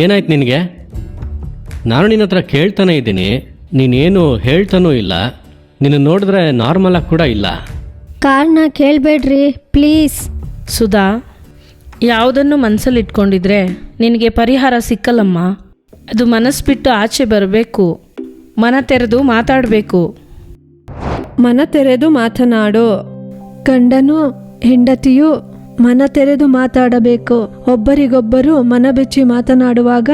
ಏನಾಯ್ತು ನಿನಗೆ? ನಾನು ನಿನ್ನ ಹತ್ರ ಕೇಳ್ತಾನೆ ಇದ್ದೀನಿ, ನೀನೇನು ಹೇಳ್ತಾನೂ ಇಲ್ಲ. ನಿನ್ನ ನೋಡಿದ್ರೆ ನಾರ್ಮಲ್ ಆಗಿ ಕೂಡ ಇಲ್ಲ. ಕಾರಣ ಕೇಳಬೇಡ್ರಿ ಪ್ಲೀಸ್. ಸುಧಾ, ಯಾವುದನ್ನು ಮನಸ್ಸಲ್ಲಿ ಇಟ್ಕೊಂಡಿದ್ರೆ ನಿನಗೆ ಪರಿಹಾರ ಸಿಕ್ಕಲ್ಲಮ್ಮ. ಅದು ಮನಸ್ಸು ಬಿಟ್ಟು ಆಚೆ ಬರಬೇಕು, ಮನ ತೆರೆದು ಮಾತಾಡಬೇಕು. ಮನ ತೆರೆದು ಮಾತನಾಡು. ಗಂಡನು ಹೆಂಡತಿಯು ಮನ ತೆರೆದು ಮಾತಾಡಬೇಕು. ಒಬ್ಬರಿಗೊಬ್ಬರು ಮನ ಬೆಚ್ಚಿ ಮಾತನಾಡುವಾಗ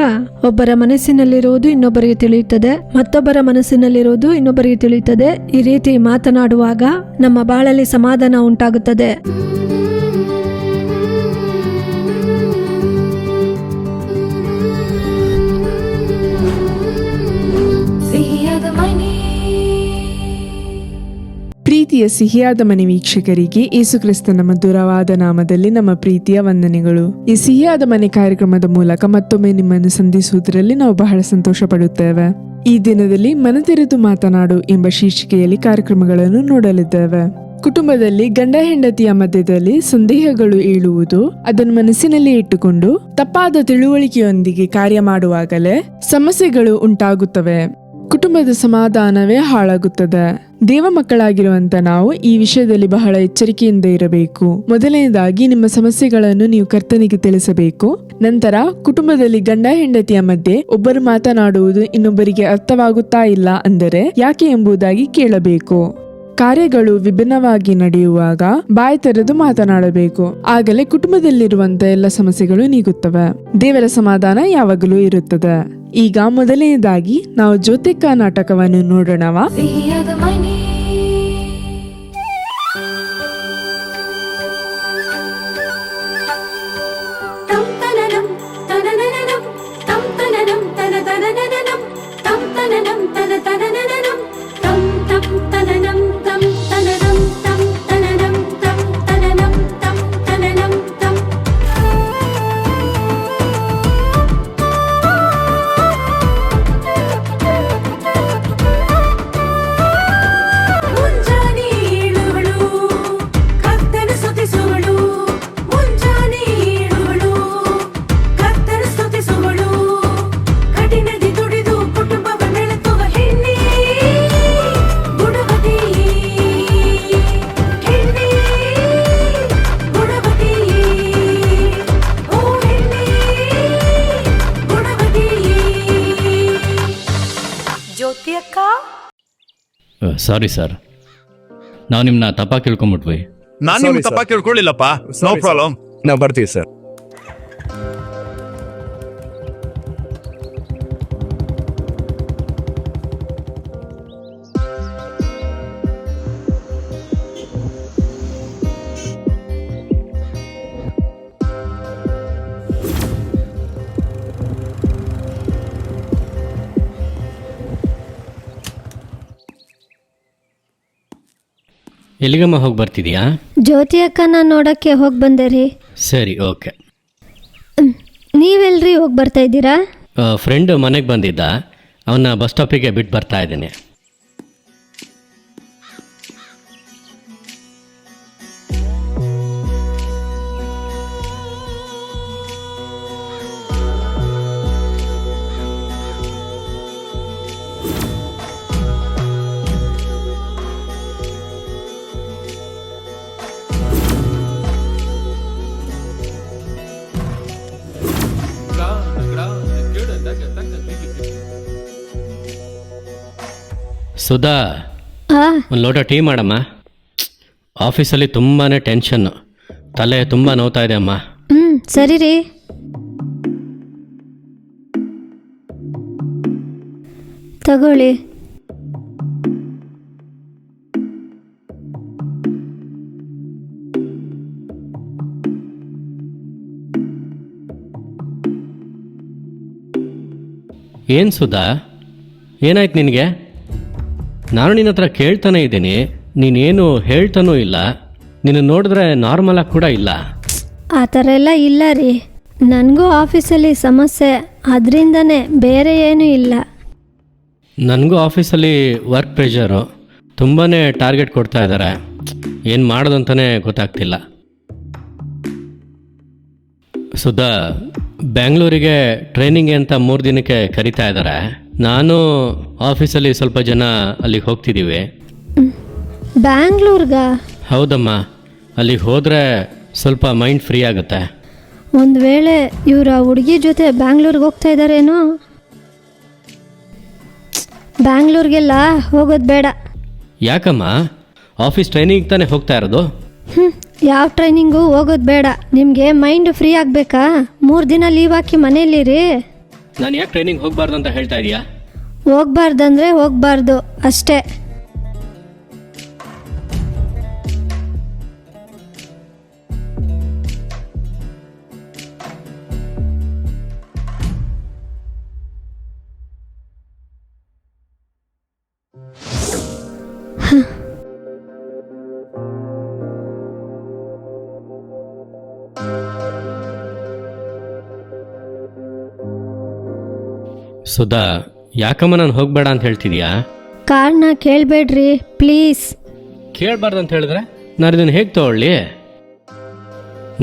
ಒಬ್ಬರ ಮನಸ್ಸಿನಲ್ಲಿರುವುದು ಇನ್ನೊಬ್ಬರಿಗೆ ತಿಳಿಯುತ್ತದೆ, ಮತ್ತೊಬ್ಬರ ಮನಸ್ಸಿನಲ್ಲಿರುವುದು ಇನ್ನೊಬ್ಬರಿಗೆ ತಿಳಿಯುತ್ತದೆ. ಈ ರೀತಿ ಮಾತನಾಡುವಾಗ ನಮ್ಮ ಬಾಳಲ್ಲಿ ಸಮಾಧಾನ ಉಂಟಾಗುತ್ತದೆ. ಪ್ರೀತಿಯ ಸಿಹಿಯಾದ ಮನೆ ವೀಕ್ಷಕರಿಗೆ ಯೇಸುಕ್ರಿಸ್ತನ ಮಧುರವಾದ ನಾಮದಲ್ಲಿ ನಮ್ಮ ಪ್ರೀತಿಯ ವಂದನೆಗಳು. ಈ ಸಿಹಿಯಾದ ಮನೆ ಕಾರ್ಯಕ್ರಮದ ಮೂಲಕ ಮತ್ತೊಮ್ಮೆ ನಿಮ್ಮನ್ನು ಸಂಧಿಸುವುದರಲ್ಲಿ ನಾವು ಬಹಳ ಸಂತೋಷ ಪಡುತ್ತೇವೆ. ಈ ದಿನದಲ್ಲಿ ಮನತೆರೆದು ಮಾತನಾಡು ಎಂಬ ಶೀರ್ಷಿಕೆಯಲ್ಲಿ ಕಾರ್ಯಕ್ರಮಗಳನ್ನು ನೋಡಲಿದ್ದೇವೆ. ಕುಟುಂಬದಲ್ಲಿ ಗಂಡ ಹೆಂಡತಿಯ ಮಧ್ಯದಲ್ಲಿ ಸಂದೇಹಗಳು ಏಳುವುದು, ಅದನ್ನು ಮನಸ್ಸಿನಲ್ಲಿ ಇಟ್ಟುಕೊಂಡು ತಪ್ಪಾದ ತಿಳುವಳಿಕೆಯೊಂದಿಗೆ ಕಾರ್ಯ ಮಾಡುವಾಗಲೇ ಸಮಸ್ಯೆಗಳು ಉಂಟಾಗುತ್ತವೆ. ಕುಟುಂಬದ ಸಮಾಧಾನವೇ ಹಾಳಾಗುತ್ತದೆ. ದೇವ ಮಕ್ಕಳಾಗಿರುವಂತ ನಾವು ಈ ವಿಷಯದಲ್ಲಿ ಬಹಳ ಎಚ್ಚರಿಕೆಯಿಂದ ಇರಬೇಕು. ಮೊದಲನೇದಾಗಿ ನಿಮ್ಮ ಸಮಸ್ಯೆಗಳನ್ನು ನೀವು ಕರ್ತನಿಗೆ ತಿಳಿಸಬೇಕು. ನಂತರ ಕುಟುಂಬದಲ್ಲಿ ಗಂಡ ಹೆಂಡತಿಯ ಮಧ್ಯೆ ಒಬ್ಬರು ಮಾತನಾಡುವುದು ಇನ್ನೊಬ್ಬರಿಗೆ ಅರ್ಥವಾಗುತ್ತಾ ಇಲ್ಲ ಅಂದರೆ ಯಾಕೆ ಎಂಬುದಾಗಿ ಕೇಳಬೇಕು. ಕಾರ್ಯಗಳು ವಿಭಿನ್ನವಾಗಿ ನಡೆಯುವಾಗ ಬಾಯಿ ತೆರೆದು ಮಾತನಾಡಬೇಕು. ಆಗಲೇ ಕುಟುಂಬದಲ್ಲಿರುವಂತ ಎಲ್ಲ ಸಮಸ್ಯೆಗಳು ನೀಗುತ್ತವೆ. ದೇವರ ಸಮಾಧಾನ ಯಾವಾಗಲೂ ಇರುತ್ತದೆ. ಈಗ ಮೊದಲನೇದಾಗಿ ನಾವು ಜ್ಯೋತಿಕ ನಾಟಕವನ್ನು ನೋಡೋಣವಾ? ಸಾರಿ ಸರ್, ನಾವು ನಿಮ್ಮನ್ನ ತಪ್ಪಾಗಿ ಕೇಳ್ಕೊಂಬಿಟ್ವಿ. ನಾನು ನಿಮ್ಗೆ ತಪ್ಪಾಗಿ ಕೇಳ್ಕೊಳ್ಳಿಲ್ಲಪ್ಪ. ನೋ ಪ್ರಾಬ್ಲಮ್, ನಾವು ಬರ್ತೀವಿ ಸರ್. ಎಲ್ಲಿಗಮ್ಮ ಹೋಗಿ ಬರ್ತಿದ್ಯಾ? ಜ್ಯೋತಿ ಅಕ್ಕನ ನೋಡಕ್ಕೆ ಹೋಗಿ ಬಂದೆ ರೀ. ಸರಿ, ಓಕೆ. ನೀವೆಲ್ರಿ ಹೋಗಿ ಬರ್ತಾ ಇದ್ದೀರಾ? ಫ್ರೆಂಡ್ ಮನೆಗೆ ಬಂದಿದ್ದ, ಅವನ್ನ ಬಸ್ ಸ್ಟಾಪಿಗೆ ಬಿಟ್ಟು ಬರ್ತಾ ಇದ್ದೀನಿ. ಸುಧಾ, ಒಂದು ಲೋಟ ಟೀ ಮಾಡಮ್ಮ. ಆಫೀಸಲ್ಲಿ ತುಂಬಾ ಟೆನ್ಷನ್ನು, ತಲೆ ತುಂಬ ನೋವ್ತಾ ಇದೆ ಅಮ್ಮ. ಸರಿ ರೀ. ತಗೊಳ್ಳಿ. ಏನು ಸುಧಾ, ಏನಾಯ್ತು ನಿನಗೆ? ನಾನು ನಿನ್ನ ಹತ್ರ ಕೇಳ್ತಾನೆ ಇದ್ದೀನಿ, ನೀನೇನು ಹೇಳ್ತಾನೂ ಇಲ್ಲ. ನಿನ್ನ ನೋಡಿದ್ರೆ ನಾರ್ಮಲ್ ಆಗಿ ಕೂಡ ಇಲ್ಲ. ಆ ಥರ ಎಲ್ಲ ಇಲ್ಲ ರೀ. ನನಗೂ ಆಫೀಸಲ್ಲಿ ಸಮಸ್ಯೆ, ಅದರಿಂದನೇ, ಬೇರೆ ಏನೂ ಇಲ್ಲ. ನನಗೂ ಆಫೀಸಲ್ಲಿ ವರ್ಕ್ ಪ್ರೆಷರು, ತುಂಬಾ ಟಾರ್ಗೆಟ್ ಕೊಡ್ತಾ ಇದ್ದಾರೆ. ಏನು ಮಾಡೋದಂತಲೇ ಗೊತ್ತಾಗ್ತಿಲ್ಲ. ಸುಧಾ, ಬ್ಯಾಂಗ್ಳೂರಿಗೆ ಟ್ರೈನಿಂಗ್ ಅಂತ 3 ದಿನಕ್ಕೆ ಕರಿತಾ ಇದ್ದಾರೆ. ನಾನು ಆಫೀಸಲ್ಲಿ ಸ್ವಲ್ಪ ಜನ ಅಲ್ಲಿಗೆ ಹೋಗ್ತಿದ್ದೀವಿ. ಬ್ಯಾಂಗ್ಳೂರ್ಗ? ಹೌದಮ್ಮ, ಅಲ್ಲಿಗೆ ಹೋದರೆ ಸ್ವಲ್ಪ ಮೈಂಡ್ ಫ್ರೀ ಆಗುತ್ತೆ. ಒಂದು ವೇಳೆ ಇವರ ಹುಡುಗಿ ಜೊತೆ ಬ್ಯಾಂಗ್ಳೂರ್ಗೆ ಹೋಗ್ತಾ ಇದ್ದಾರೇನೋ? ಬ್ಯಾಂಗ್ಳೂರ್ಗೆಲ್ಲ ಹೋಗೋದು ಬೇಡ. ಯಾಕಮ್ಮ, ಆಫೀಸ್ ಟ್ರೈನಿಂಗ್ ತಾನೇ ಹೋಗ್ತಾ ಇರೋದು? ಯಾವ ಟ್ರೈನಿಂಗು ಹೋಗೋದು ಬೇಡ. ನಿಮಗೆ ಮೈಂಡ್ ಫ್ರೀ ಆಗಬೇಕಾ? 3 ದಿನ ಲೀವ್ ಹಾಕಿ ಮನೇಲಿರಿ. ನಾನು ಯಾಕೆ ಟ್ರೈನಿಂಗ್ ಹೋಗಬಾರ್ದು ಅಂತ ಹೇಳ್ತಾ ಇದೀಯಾ? ಹೋಗ್ಬಾರ್ದಂದ್ರೆ ಹೋಗ್ಬಾರ್ದು ಅಷ್ಟೇ. ಸುಧಾ, ಯಾಕಮ್ಮ ನಾನು ಹೋಗಬೇಡ ಅಂತ ಹೇಳ್ತಿದ್ಯಾ? ಕಾರಣ ಕೇಳಬೇಡ್ರಿ ಪ್ಲೀಸ್. ಕೇಳಬಾರ್ದು ಅಂತ ಹೇಳಿದ್ರೆ ನಾನು ಇದನ್ನು ಹೇಗೆ ತಗೊಳ್ಳಿ?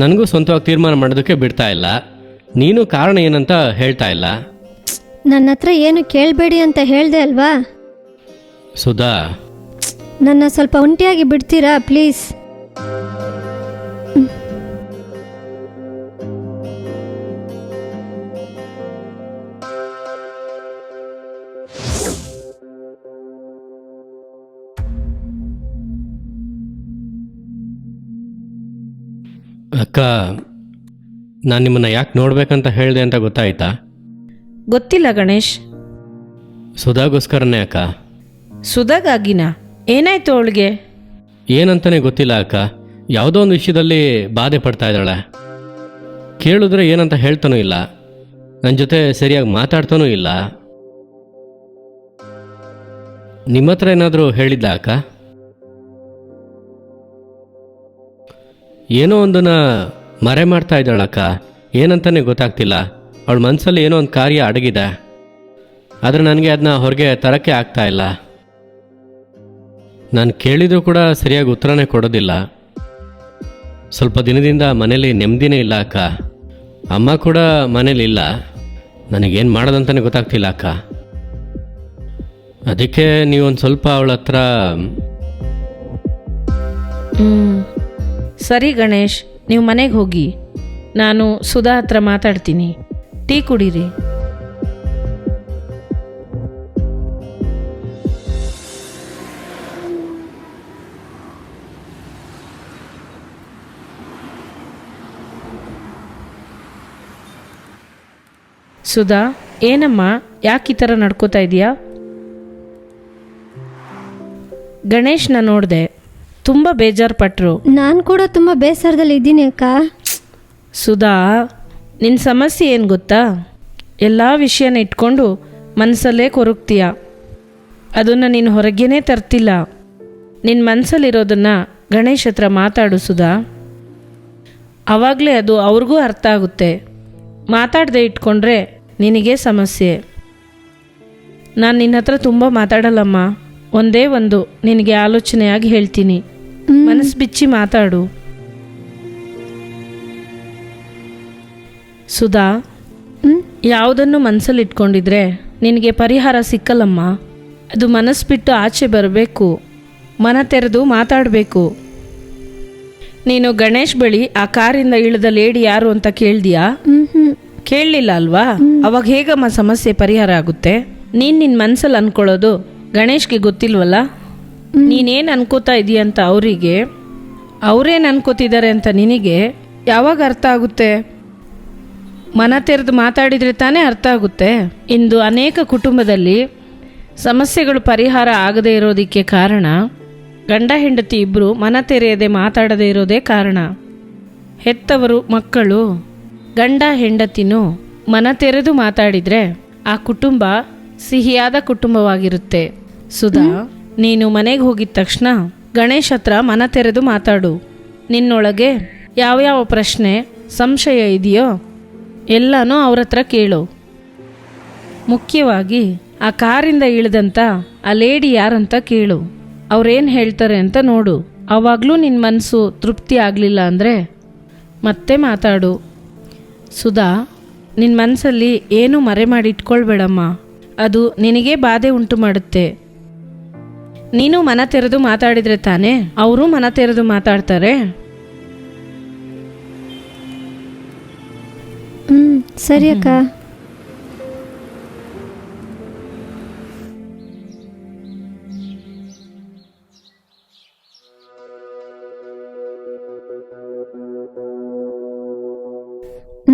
ನನಗೂ ಸ್ವಂತವಾಗಿ ತೀರ್ಮಾನ ಮಾಡೋದಕ್ಕೆ ಬಿಡ್ತಾ ಇಲ್ಲ, ನೀನು ಕಾರಣ ಏನಂತ ಹೇಳ್ತಾ ಇಲ್ಲ. ನನ್ನ ಹತ್ರ ಏನು ಕೇಳಬೇಡಿ ಅಂತ ಹೇಳ್ದೆ ಅಲ್ವಾ? ಸುಧಾ, ನನ್ನ ಸ್ವಲ್ಪ ಒಂಟಿಯಾಗಿ ಬಿಡ್ತೀರಾ ಪ್ಲೀಸ್? ಅಕ್ಕ, ನಾನು ನಿಮ್ಮನ್ನು ಯಾಕೆ ನೋಡ್ಬೇಕಂತ ಹೇಳಿದೆ ಅಂತ ಗೊತ್ತಾಯ್ತಾ? ಗೊತ್ತಿಲ್ಲ ಗಣೇಶ್. ಸುಧಾಗೋಸ್ಕರನೇ ಅಕ್ಕ. ಸುಧಾಗಾಗಿನ? ಏನಾಯ್ತು ಅವಳಿಗೆ? ಏನಂತಾನೆ ಗೊತ್ತಿಲ್ಲ ಅಕ್ಕ, ಯಾವುದೋ ಒಂದು ವಿಷಯದಲ್ಲಿ ಬಾಧೆ ಪಡ್ತಾ ಇದ್ದಾಳೆ. ಕೇಳಿದ್ರೆ ಏನಂತ ಹೇಳ್ತಾನೂ ಇಲ್ಲ, ನನ್ನ ಜೊತೆ ಸರಿಯಾಗಿ ಮಾತಾಡ್ತಾನೂ ಇಲ್ಲ. ನಿಮ್ಮ ಹತ್ರ ಏನಾದರೂ ಹೇಳಿದ್ದ ಅಕ್ಕ? ಏನೋ ಒಂದನ್ನು ಮರೆ ಮಾಡ್ತಾ ಇದ್ದಾಳಕ್ಕ, ಏನಂತಾನೆ ಗೊತ್ತಾಗ್ತಿಲ್ಲ. ಅವಳ ಮನಸ್ಸಲ್ಲಿ ಏನೋ ಒಂದು ಕಾರ್ಯ ಅಡಗಿದೆ, ಆದರೆ ನನಗೆ ಅದನ್ನ ಹೊರಗೆ ತರಕ್ಕೆ ಆಗ್ತಾ ಇಲ್ಲ. ನಾನು ಕೇಳಿದರೂ ಕೂಡ ಸರಿಯಾಗಿ ಉತ್ತರನೇ ಕೊಡೋದಿಲ್ಲ. ಸ್ವಲ್ಪ ದಿನದಿಂದ ಮನೇಲಿ ನೆಮ್ಮದಿನೇ ಇಲ್ಲ ಅಕ್ಕ. ಅಮ್ಮ ಕೂಡ ಮನೇಲಿ ಇಲ್ಲ. ನನಗೇನು ಮಾಡೋದಂತಲೇ ಗೊತ್ತಾಗ್ತಿಲ್ಲ ಅಕ್ಕ. ಅದಕ್ಕೆ ನೀವೊಂದು ಸ್ವಲ್ಪ ಅವಳ ಹತ್ರ. ಸರಿ ಗಣೇಶ್, ನೀವು ಮನೆಗೆ ಹೋಗಿ, ನಾನು ಸುಧಾ ಹತ್ರ ಮಾತಾಡ್ತೀನಿ. ಟೀ ಕುಡೀರಿ. ಸುಧಾ, ಏನಮ್ಮ, ಯಾಕೆ ಈ ಥರ ನಡ್ಕೋತಾ ಇದೀಯಾ? ಗಣೇಶ್ನ ನೋಡಿದೆ, ತುಂಬ ಬೇಜಾರು ಪಟ್ಟರು. ನಾನು ಕೂಡ ತುಂಬ ಬೇಸರದಲ್ಲಿ ಇದ್ದೀನಿ ಅಕ್ಕ. ಸುಧಾ, ನಿನ್ನ ಸಮಸ್ಯೆ ಏನು ಗೊತ್ತಾ? ಎಲ್ಲ ವಿಷಯನ ಇಟ್ಕೊಂಡು ಮನಸ್ಸಲ್ಲೇ ಕೊರಗ್ತೀಯ. ಅದನ್ನು ನೀನು ಹೊರಗೇನೆ ತರ್ತಿಲ್ಲ. ನಿನ್ನ ಮನಸ್ಸಲ್ಲಿರೋದನ್ನು ಗಣೇಶ್ ಹತ್ರ ಮಾತಾಡು ಸುಧಾ. ಆವಾಗಲೇ ಅದು ಅವ್ರಿಗೂ ಅರ್ಥ ಆಗುತ್ತೆ. ಮಾತಾಡದೆ ಇಟ್ಕೊಂಡ್ರೆ ನಿನಗೆ ಸಮಸ್ಯೆ. ನಾನು ನಿನ್ನ ಹತ್ರ ತುಂಬ ಮಾತಾಡಲ್ಲಮ್ಮ. ಒಂದೇ ಒಂದು ನಿನಗೆ ಆಲೋಚನೆಯಾಗಿ ಹೇಳ್ತೀನಿ. ಮನಸ್ಸು ಬಿಚ್ಚಿ ಮಾತಾಡು ಸುಧಾ. ಯಾವುದನ್ನು ಮನಸ್ಸಲ್ಲಿ ಇಟ್ಕೊಂಡಿದ್ರೆ ನಿನಗೆ ಪರಿಹಾರ ಸಿಕ್ಕಲ್ಲಮ್ಮ. ಅದು ಮನಸ್ಸು ಬಿಟ್ಟು ಆಚೆ ಬರಬೇಕು, ಮನ ತೆರೆದು ಮಾತಾಡಬೇಕು. ನೀನು ಗಣೇಶ್ ಬಳಿ ಆ ಕಾರಿಂದ ಇಳಿದ ಲೇಡಿ ಯಾರು ಅಂತ ಕೇಳ್ದಿಯಾ? ಕೇಳಲಿಲ್ಲ ಅಲ್ವಾ? ಅವಾಗ ಹೇಗಮ್ಮ ಸಮಸ್ಯೆ ಪರಿಹಾರ ಆಗುತ್ತೆ? ನಿನ್ನ ಮನಸ್ಸಲ್ಲಿ ಅನ್ಕೊಳ್ಳೋದು ಗಣೇಶ್ಗೆ ಗೊತ್ತಿಲ್ವಲ್ಲ. ನೀನೇನು ಅನ್ಕೋತಾ ಇದೀಯ ಅಂತ ಅವರಿಗೆ, ಅವರೇನು ಅನ್ಕೋತಿದ್ದಾರೆ ಅಂತ ನಿನಗೆ ಯಾವಾಗ ಅರ್ಥ ಆಗುತ್ತೆ? ಮನ ತೆರೆದು ಮಾತಾಡಿದರೆ ತಾನೇ ಅರ್ಥ ಆಗುತ್ತೆ. ಇಂದು ಅನೇಕ ಕುಟುಂಬದಲ್ಲಿ ಸಮಸ್ಯೆಗಳು ಪರಿಹಾರ ಆಗದೇ ಇರೋದಕ್ಕೆ ಕಾರಣ ಗಂಡ ಹೆಂಡತಿ ಇಬ್ಬರು ಮನ ತೆರೆಯದೆ ಮಾತಾಡದೇ ಇರೋದೇ ಕಾರಣ. ಹೆತ್ತವರು ಮಕ್ಕಳು ಗಂಡ ಹೆಂಡತಿನೂ ಮನ ತೆರೆದು ಮಾತಾಡಿದರೆ ಆ ಕುಟುಂಬ ಸಿಹಿಯಾದ ಕುಟುಂಬವಾಗಿರುತ್ತೆ. ಸುಧಾ, ನೀನು ಮನೆಗೆ ಹೋಗಿದ ತಕ್ಷಣ ಗಣೇಶ್ ಹತ್ರ ಮನ ತೆರೆದು ಮಾತಾಡು. ನಿನ್ನೊಳಗೆ ಯಾವ್ಯಾವ ಪ್ರಶ್ನೆ ಸಂಶಯ ಇದೆಯೋ ಎಲ್ಲನೂ ಅವ್ರ ಹತ್ರ ಕೇಳು. ಮುಖ್ಯವಾಗಿ ಆ ಕಾರಿಂದ ಇಳಿದಂಥ ಆ ಲೇಡಿ ಯಾರಂತ ಕೇಳು. ಅವ್ರೇನು ಹೇಳ್ತಾರೆ ಅಂತ ನೋಡು. ಆವಾಗಲೂ ನಿನ್ನ ಮನಸ್ಸು ತೃಪ್ತಿ ಆಗಲಿಲ್ಲ ಅಂದರೆ ಮತ್ತೆ ಮಾತಾಡು. ಸುಧಾ, ನಿನ್ನ ಮನಸ್ಸಲ್ಲಿ ಏನೂ ಮರೆ ಮಾಡಿ ಇಟ್ಕೊಳ್ಬೇಡಮ್ಮ. ಅದು ನಿನಗೇ ಬಾಧೆ ಉಂಟು ಮಾಡುತ್ತೆ. ನೀನು ಮನ ತೆರೆದು ಮಾತಾಡಿದರೆ ತಾನೇ ಅವರು ಮನ ತೆರೆದು ಮಾತಾಡ್ತಾರೆ. ಸರಿ ಅಕ್ಕ.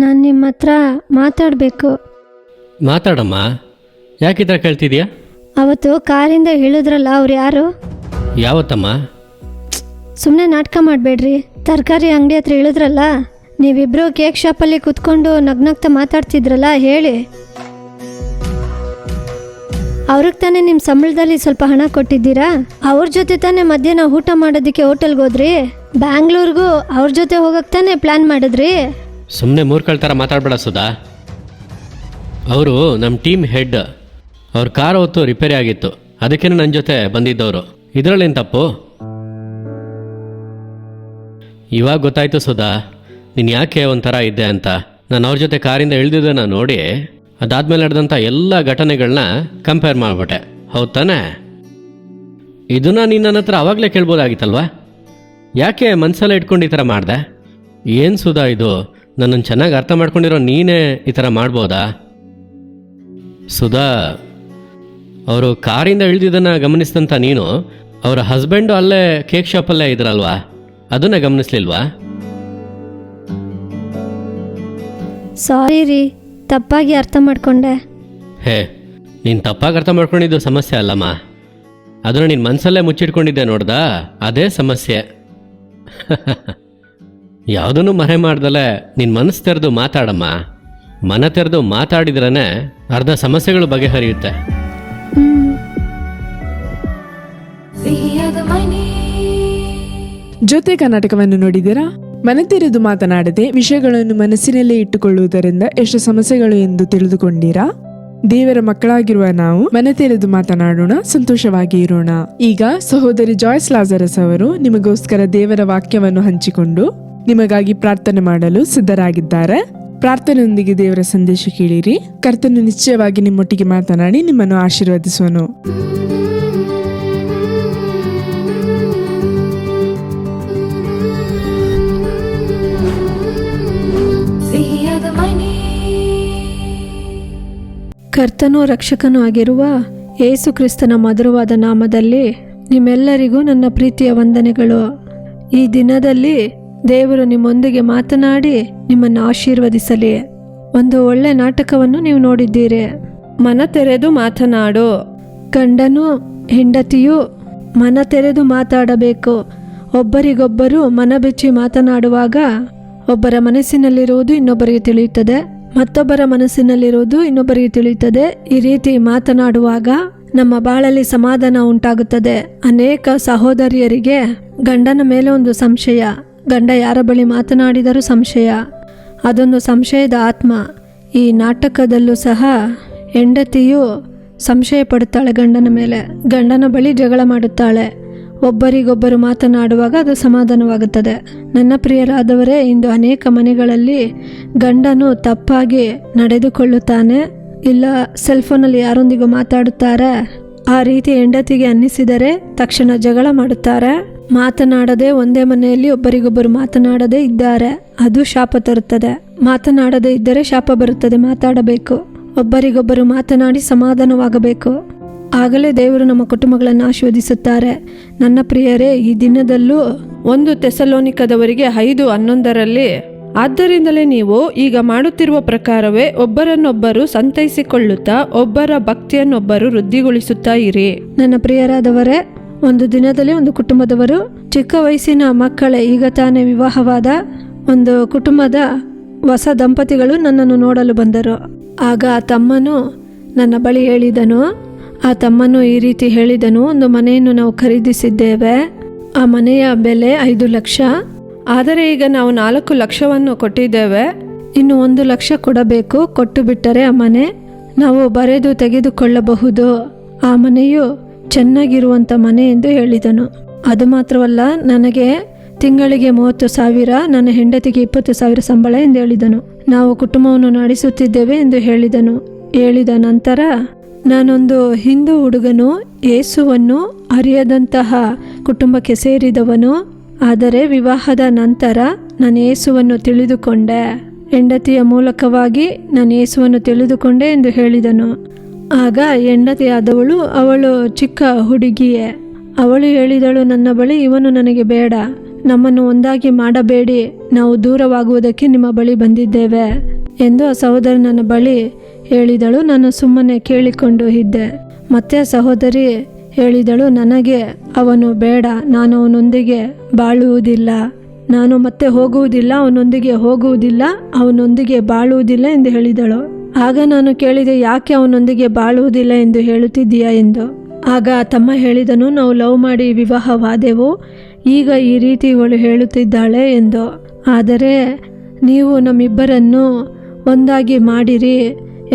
ನಾನು ನಿಮ್ಮ ಹತ್ರ ಮಾತಾಡಬೇಕು. ಮಾತಾಡಮ್ಮ. ಯಾಕಿದ್ರ ಕೇಳ್ತಿದ್ಯಾ? ಅವತ್ತು ಕಾರಿಂದ ಇಳಿದ್ರಲ್ಲ, ಅವ್ರು ಯಾರು? ಯಾವತ್ತಮ್ಮ? ಸುಮ್ಮನೆ ನಾಟಕ ಮಾಡಬೇಡ್ರಿ. ತರಕಾರಿ ಅಂಗಡಿ ಹತ್ರ ಇಳಿದ್ರಲ್ಲ, ನೀವಿಬ್ರು ಕೇಕ್ ಶಾಪಲ್ಲಿ ಕುತ್ಕೊಂಡು ನಗ್ನಗ್ತಾ ಮಾತಾಡ್ತಿದ್ರಲ್ಲ, ಹೇಳಿ. ಅವ್ರಿಗೆ ತಾನೇ ನಿಮ್ಮ ಸಂಬಳದಲ್ಲಿ ಸ್ವಲ್ಪ ಹಣ ಕೊಟ್ಟಿದ್ದೀರಾ? ಅವ್ರ ಜೊತೆ ತಾನೇ ಮಧ್ಯಾಹ್ನ ಊಟ ಮಾಡೋದಕ್ಕೆ ಹೋಟೆಲ್ಗೆ ಹೋದ್ರಿ? ಬ್ಯಾಂಗ್ಳೂರ್ಗೂ ಅವ್ರ ಜೊತೆ ಹೋಗಕ್ಕೆ ತಾನೇ ಪ್ಲ್ಯಾನ್ ಮಾಡಿದ್ರಿ? ಸುಮ್ಮನೆ ಮೂರ್ಖಳ ಥರ ಮಾತಾಡ್ಬೇಡ ಸುಧಾ. ಅವರು ನಮ್ಮ ಟೀಮ್ ಹೆಡ್. ಅವ್ರ ಕಾರ್ ಹೊತ್ತು ರಿಪೇರಿ ಆಗಿತ್ತು, ಅದಕ್ಕೇನೆ ನನ್ನ ಜೊತೆ ಬಂದಿದ್ದವರು. ಇದರಲ್ಲೇನು ತಪ್ಪು? ಇವಾಗ ಗೊತ್ತಾಯ್ತು ಸುಧಾ, ನೀನು ಯಾಕೆ ಒಂಥರ ಇದ್ದೆ ಅಂತ. ನಾನು ಅವ್ರ ಜೊತೆ ಕಾರಿಂದ ಇಳಿದಿದ್ದನ್ನು ನೋಡಿ ಅದಾದ್ಮೇಲೆ ನಡೆದಂಥ ಎಲ್ಲ ಘಟನೆಗಳನ್ನ ಕಂಪೇರ್ ಮಾಡಿಬಿಟ್ಟೆ. ಹೌದು ತಾನೇ? ಇದನ್ನು ನೀನು ನನ್ನ ಹತ್ರ ಆವಾಗಲೇ ಕೇಳ್ಬೋದಾಗಿತ್ತಲ್ವಾ? ಯಾಕೆ ಮನಸ್ಸಲ್ಲೇ ಇಟ್ಕೊಂಡು ಈ ಥರ ಮಾಡಿದೆ? ಏನು ಸುಧಾ ಇದು? ನನ್ನನ್ನು ಚೆನ್ನಾಗಿ ಅರ್ಥ ಮಾಡ್ಕೊಂಡಿರೋ ನೀನೇ ಈ ಥರ ಮಾಡ್ಬೋದಾ? ಸುಧಾ, ಅವರು ಕಾರಿಂದ ಇಳಿದಿದ್ದನ್ನು ಗಮನಿಸಿದಂಥ ನೀನು ಅವರ ಹಸ್ಬೆಂಡು ಅಲ್ಲೇ ಕೇಕ್ ಶಾಪಲ್ಲೇ ಇದ್ರಲ್ವಾ, ಅದನ್ನೇ ಗಮನಿಸ್ಲಿಲ್ವಾ? ಸಾರಿ ರೀ, ತಪ್ಪಾಗಿ ಅರ್ಥ ಮಾಡ್ಕೊಂಡೆ. ಹೇ, ನೀನು ತಪ್ಪಾಗಿ ಅರ್ಥ ಮಾಡ್ಕೊಂಡಿದ್ದು ಸಮಸ್ಯೆ ಅಲ್ಲಮ್ಮ, ಅದನ್ನು ನೀನು ಮನಸ್ಸಲ್ಲೇ ಮುಚ್ಚಿಟ್ಕೊಂಡಿದ್ದೆ ನೋಡ್ದಾ, ಅದೇ ಸಮಸ್ಯೆ. ಯಾವುದನ್ನು ಮರೆ ಮಾಡ್ದಲೆ ನಿನ್ನ ಮನಸ್ಸು ತೆರೆದು ಮಾತಾಡಮ್ಮ. ಮನ ತೆರೆದು ಮಾತಾಡಿದ್ರೇ ಅರ್ಧ ಸಮಸ್ಯೆಗಳು ಬಗೆಹರಿಯುತ್ತೆ. ಜೊತೆ ಕರ್ನಾಟಕವನ್ನು ನೋಡಿದ್ದೀರಾ? ಮನತೆರೆದು ಮಾತನಾಡದೆ ವಿಷಯಗಳನ್ನು ಮನಸ್ಸಿನಲ್ಲೇ ಇಟ್ಟುಕೊಳ್ಳುವುದರಿಂದ ಎಷ್ಟು ಸಮಸ್ಯೆಗಳು ಎಂದು ತಿಳಿದುಕೊಂಡಿರಾ? ದೇವರ ಮಕ್ಕಳಾಗಿರುವ ನಾವು ಮನತೆರೆದು ಮಾತನಾಡೋಣ, ಸಂತೋಷವಾಗಿ ಇರೋಣ. ಈಗ ಸಹೋದರಿ ಜಾಯ್ಸ್ ಲಾಜರಸ್ ಅವರು ನಿಮಗೋಸ್ಕರ ದೇವರ ವಾಕ್ಯವನ್ನು ಹಂಚಿಕೊಂಡು ನಿಮಗಾಗಿ ಪ್ರಾರ್ಥನೆ ಮಾಡಲು ಸಿದ್ಧರಾಗಿದ್ದಾರೆ. ಪ್ರಾರ್ಥನೆಯೊಂದಿಗೆ ದೇವರ ಸಂದೇಶ ಕೇಳಿರಿ. ಕರ್ತನು ನಿಶ್ಚಯವಾಗಿ ನಿಮ್ಮೊಟ್ಟಿಗೆ ಮಾತನಾಡಿ ನಿಮ್ಮನ್ನು ಆಶೀರ್ವದಿಸುವನು. ಕರ್ತನೂ ರಕ್ಷಕನೂ ಆಗಿರುವ ಯೇಸು ಕ್ರಿಸ್ತನ ಮಧುರವಾದ ನಾಮದಲ್ಲಿ ನಿಮ್ಮೆಲ್ಲರಿಗೂ ನನ್ನ ಪ್ರೀತಿಯ ವಂದನೆಗಳು. ಈ ದಿನದಲ್ಲಿ ದೇವರು ನಿಮ್ಮೊಂದಿಗೆ ಮಾತನಾಡಿ ನಿಮ್ಮನ್ನು ಆಶೀರ್ವದಿಸಲಿ. ಒಂದು ಒಳ್ಳೆ ನಾಟಕವನ್ನು ನೀವು ನೋಡಿದ್ದೀರಿ. ಮನ ತೆರೆದು ಮಾತನಾಡು. ಗಂಡನು ಹೆಂಡತಿಯು ಮನ ತೆರೆದು ಮಾತಾಡಬೇಕು. ಒಬ್ಬರಿಗೊಬ್ಬರು ಮನ ಬೆಚ್ಚಿ ಮಾತನಾಡುವಾಗ ಒಬ್ಬರ ಮನಸ್ಸಿನಲ್ಲಿರುವುದು ಇನ್ನೊಬ್ಬರಿಗೆ ತಿಳಿಯುತ್ತದೆ, ಮತ್ತೊಬ್ಬರ ಮನಸ್ಸಿನಲ್ಲಿರುವುದು ಇನ್ನೊಬ್ಬರಿಗೆ ತಿಳಿಯುತ್ತದೆ. ಈ ರೀತಿ ಮಾತನಾಡುವಾಗ ನಮ್ಮ ಬಾಳಲ್ಲಿ ಸಮಾಧಾನ ಉಂಟಾಗುತ್ತದೆ. ಅನೇಕ ಸಹೋದರಿಯರಿಗೆ ಗಂಡನ ಮೇಲೆ ಒಂದು ಸಂಶಯ, ಗಂಡ ಯಾರ ಬಳಿ ಮಾತನಾಡಿದರೂ ಸಂಶಯ, ಅದೊಂದು ಸಂಶಯದ ಆತ್ಮ. ಈ ನಾಟಕದಲ್ಲೂ ಸಹ ಹೆಂಡತಿಯು ಸಂಶಯ ಪಡುತ್ತಾಳೆ ಗಂಡನ ಮೇಲೆ, ಗಂಡನ ಬಳಿ ಜಗಳ ಮಾಡುತ್ತಾಳೆ. ಒಬ್ಬರಿಗೊಬ್ಬರು ಮಾತನಾಡುವಾಗ ಅದು ಸಮಾಧಾನವಾಗುತ್ತದೆ. ನನ್ನ ಪ್ರಿಯರಾದವರೇ, ಇಂದು ಅನೇಕ ಮನೆಗಳಲ್ಲಿ ಗಂಡನು ತಪ್ಪಾಗಿ ನಡೆದುಕೊಳ್ಳುತ್ತಾನೆ, ಇಲ್ಲ ಸೆಲ್ಫೋನಲ್ಲಿ ಯಾರೊಂದಿಗೂ ಮಾತಾಡುತ್ತಾರೆ. ಆ ರೀತಿ ಹೆಂಡತಿಗೆ ಅನ್ನಿಸಿದರೆ ತಕ್ಷಣ ಜಗಳ ಮಾಡುತ್ತಾರೆ. ಮಾತನಾಡದೆ ಒಂದೇ ಮನೆಯಲ್ಲಿ ಒಬ್ಬರಿಗೊಬ್ಬರು ಮಾತನಾಡದೇ ಇದ್ದಾರೆ, ಅದು ಶಾಪ ತರುತ್ತದೆ. ಮಾತನಾಡದೇ ಇದ್ದರೆ ಶಾಪ ಬರುತ್ತದೆ. ಮಾತಾಡಬೇಕು, ಒಬ್ಬರಿಗೊಬ್ಬರು ಮಾತನಾಡಿ ಸಮಾಧಾನವಾಗಬೇಕು. ಆಗಲೇ ದೇವರು ನಮ್ಮ ಕುಟುಂಬಗಳನ್ನು ಆಶೀರ್ವದಿಸುತ್ತಾರೆ. ನನ್ನ ಪ್ರಿಯರೇ, ಈ ದಿನದಲ್ಲೂ 1 ಥೆಸಲೋನಿಕದವರಿಗೆ 5:11 ಆದ್ದರಿಂದಲೇ ನೀವು ಈಗ ಮಾಡುತ್ತಿರುವ ಪ್ರಕಾರವೇ ಒಬ್ಬರನ್ನೊಬ್ಬರು ಸಂತೈಸಿಕೊಳ್ಳುತ್ತಾ ಒಬ್ಬರ ಭಕ್ತಿಯನ್ನೊಬ್ಬರು ವೃದ್ಧಿಗೊಳಿಸುತ್ತಾ ಇರಿ. ನನ್ನ ಪ್ರಿಯರಾದವರೇ, ಒಂದು ದಿನದಲ್ಲಿ ಒಂದು ಕುಟುಂಬದವರು, ಚಿಕ್ಕ ವಯಸ್ಸಿನ ಮಕ್ಕಳೇ, ಈಗ ತಾನೇ ವಿವಾಹವಾದ ಒಂದು ಕುಟುಂಬದ ಹೊಸ ದಂಪತಿಗಳು ನನ್ನನ್ನು ನೋಡಲು ಬಂದರು. ಆಗ ಆ ತಮ್ಮನು ನನ್ನ ಬಳಿ ಹೇಳಿದನು, ಆ ತಮ್ಮನು ಈ ರೀತಿ ಹೇಳಿದನು, ಒಂದು ಮನೆಯನ್ನು ನಾವು ಖರೀದಿಸಿದ್ದೇವೆ, ಆ ಮನೆಯ ಬೆಲೆ 5 ಲಕ್ಷ, ಆದರೆ ಈಗ ನಾವು 4 ಲಕ್ಷವನ್ನು ಕೊಟ್ಟಿದ್ದೇವೆ, ಇನ್ನು 1 ಲಕ್ಷ ಕೊಡಬೇಕು. ಕೊಟ್ಟು ಬಿಟ್ಟರೆ ಆ ಮನೆ ನಾವು ಬರೆದು ತೆಗೆದುಕೊಳ್ಳಬಹುದು. ಆ ಮನೆಯು ಚೆನ್ನಾಗಿರುವಂಥ ಮನೆ ಎಂದು ಹೇಳಿದನು. ಅದು ಮಾತ್ರವಲ್ಲ, ನನಗೆ ತಿಂಗಳಿಗೆ 30,000, ನನ್ನ ಹೆಂಡತಿಗೆ 20,000 ಸಂಬಳ ಎಂದು ಹೇಳಿದನು. ನಾವು ಕುಟುಂಬವನ್ನು ನಡೆಸುತ್ತಿದ್ದೇವೆ ಎಂದು ಹೇಳಿದ ನಂತರ, ನಾನೊಂದು ಹಿಂದೂ ಹುಡುಗನು, ಯೇಸುವನ್ನು ಅರಿಯದಂತಹ ಕುಟುಂಬಕ್ಕೆ ಸೇರಿದವನು. ಆದರೆ ವಿವಾಹದ ನಂತರ ನಾನು ಯೇಸುವನ್ನು ತಿಳಿದುಕೊಂಡೆ. ಹೆಂಡತಿಯ ಮೂಲಕವಾಗಿ ನಾನು ಯೇಸುವನ್ನು ತಿಳಿದುಕೊಂಡೆ ಎಂದು ಹೇಳಿದನು. ಆಗ ಹೆಂಡತಿಯಾದವಳು, ಅವಳು ಚಿಕ್ಕ ಹುಡುಗಿಯೇ, ಅವಳು ಹೇಳಿದಳು, ನನ್ನ ಬಳಿ ಇವನು ನನಗೆ ಬೇಡ, ನಮ್ಮನ್ನು ಒಂದಾಗಿ ಮಾಡಬೇಡಿ, ನಾವು ದೂರವಾಗುವುದಕ್ಕೆ ನಿಮ್ಮ ಬಳಿ ಬಂದಿದ್ದೇವೆ ಎಂದು ಆ ಸಹೋದರಿ ನನ್ನ ಬಳಿ ಹೇಳಿದಳು. ನಾನು ಸುಮ್ಮನೆ ಕೇಳಿಕೊಂಡು ಇದ್ದೆ. ಮತ್ತೆ ಆ ಸಹೋದರಿ ಹೇಳಿದಳು, ನನಗೆ ಅವನು ಬೇಡ, ನಾನು ಅವನೊಂದಿಗೆ ಬಾಳುವುದಿಲ್ಲ, ನಾನು ಮತ್ತೆ ಹೋಗುವುದಿಲ್ಲ, ಅವನೊಂದಿಗೆ ಬಾಳುವುದಿಲ್ಲ ಎಂದು ಹೇಳಿದಳು. ಆಗ ನಾನು ಕೇಳಿದೆ, ಯಾಕೆ ಅವನೊಂದಿಗೆ ಬಾಳುವುದಿಲ್ಲ ಎಂದು ಹೇಳುತ್ತಿದ್ದೀಯಾ ಎಂದು. ಆಗ ತಮ್ಮ ಹೇಳಿದನು, ನಾವು ಲವ್ ಮಾಡಿ ವಿವಾಹವಾದೆವು, ಈಗ ಈ ರೀತಿ ಇವಳು ಹೇಳುತ್ತಿದ್ದಾಳೆ ಎಂದು. ಆದರೆ ನೀವು ನಮ್ಮಿಬ್ಬರನ್ನು ಒಂದಾಗಿ ಮಾಡಿರಿ